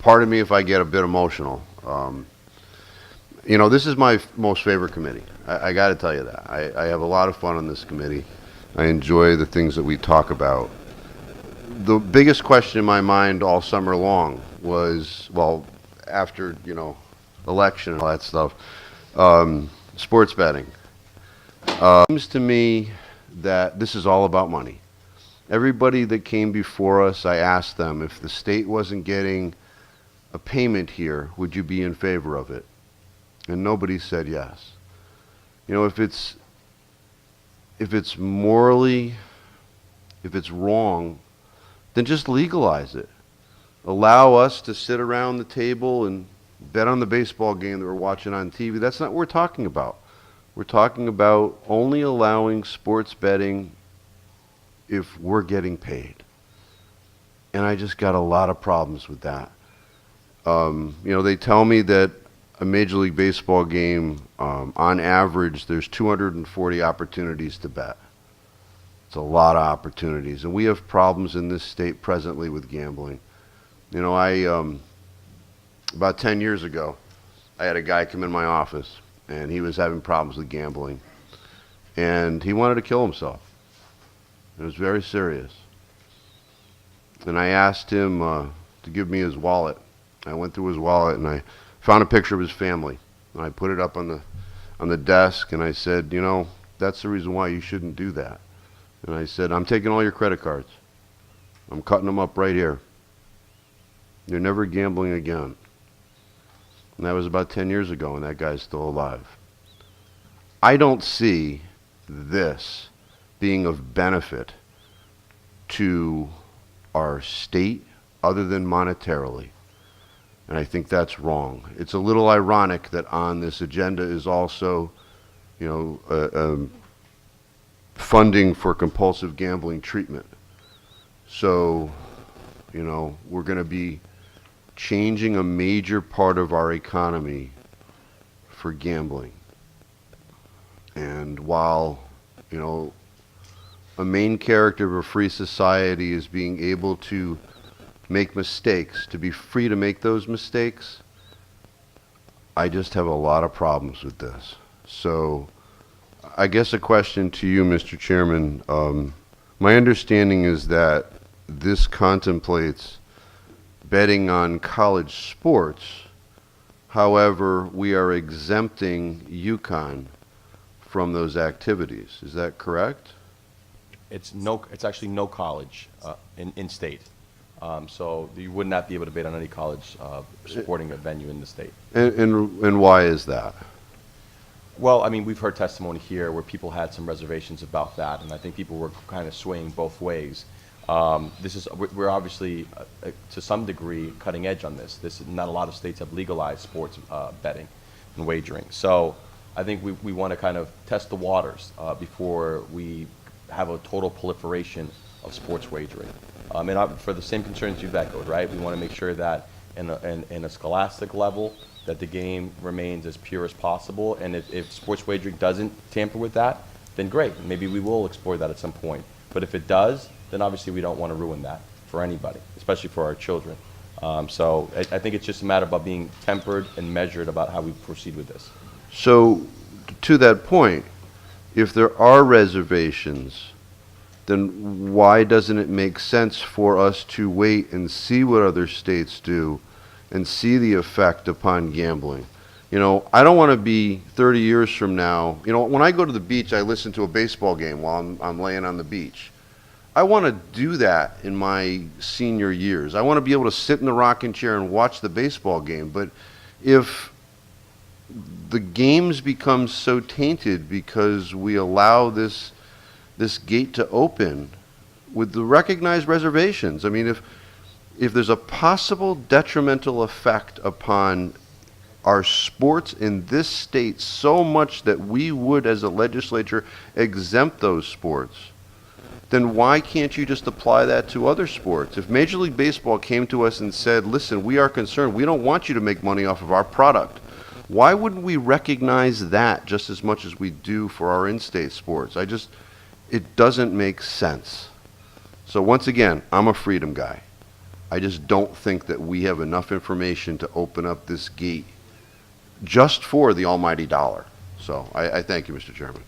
pardon me if I get a bit emotional. This is my most favorite committee. I got to tell you that. I have a lot of fun on this committee. I enjoy the things that we talk about. The biggest question in my mind all summer long was, well, after, election and all that stuff, sports betting. It seems to me that this is all about money. Everybody that came before us, I asked them, if the state wasn't getting a payment here, would you be in favor of it? And nobody said yes. If it's morally, if it's wrong, then just legalize it. Allow us to sit around the table and bet on the baseball game that we're watching on TV. That's not what we're talking about. We're talking about only allowing sports betting if we're getting paid. And I just got a lot of problems with that. They tell me that a Major League Baseball game, on average, there's 240 opportunities to bet. It's a lot of opportunities. And we have problems in this state presently with gambling. About 10 years ago, I had a guy come in my office, and he was having problems with gambling. And he wanted to kill himself. It was very serious. And I asked him to give me his wallet. I went through his wallet, and I found a picture of his family. And I put it up on the desk, and I said, that's the reason why you shouldn't do that. And I said, I'm taking all your credit cards. I'm cutting them up right here. You're never gambling again. And that was about 10 years ago, and that guy's still alive. I don't see this being of benefit to our state other than monetarily. And I think that's wrong. It's a little ironic that on this agenda is also, funding for compulsive gambling treatment. So, we're going to be changing a major part of our economy for gambling. And while, a main character of a free society is being able to make mistakes, to be free to make those mistakes, I just have a lot of problems with this. So I guess a question to you, Mr. Chairman. My understanding is that this contemplates betting on college sports. However, we are exempting UConn from those activities. Is that correct? It's actually no college in state. So you would not be able to bet on any college supporting a venue in the state. And why is that? Well, I mean, we've heard testimony here where people had some reservations about that, and I think people were kind of swaying both ways. We're obviously, to some degree, cutting edge on this. Not a lot of states have legalized sports betting and wagering. So I think we want to kind of test the waters before we have a total proliferation of sports wagering. For the same concerns you've echoed, right? We want to make sure that in a scholastic level, that the game remains as pure as possible. And if sports wagering doesn't tamper with that, then great. Maybe we will explore that at some point. But if it does, then obviously we don't want to ruin that for anybody, especially for our children. So I think it's just a matter about being tempered and measured about how we proceed with this. So to that point, if there are reservations, then why doesn't it make sense for us to wait and see what other states do and see the effect upon gambling? I don't want to be 30 years from now. When I go to the beach, I listen to a baseball game while I'm laying on the beach. I want to do that in my senior years. I want to be able to sit in the rocking chair and watch the baseball game. But if the games become so tainted because we allow this gate to open with the recognized reservations, I mean, if there's a possible detrimental effect upon our sports in this state so much that we would, as a legislature, exempt those sports, then why can't you just apply that to other sports? If Major League Baseball came to us and said, listen, we are concerned, we don't want you to make money off of our product, why wouldn't we recognize that just as much as we do for our in-state sports? It doesn't make sense. So once again, I'm a freedom guy. I just don't think that we have enough information to open up this gate just for the almighty dollar. So I thank you, Mr. Chairman.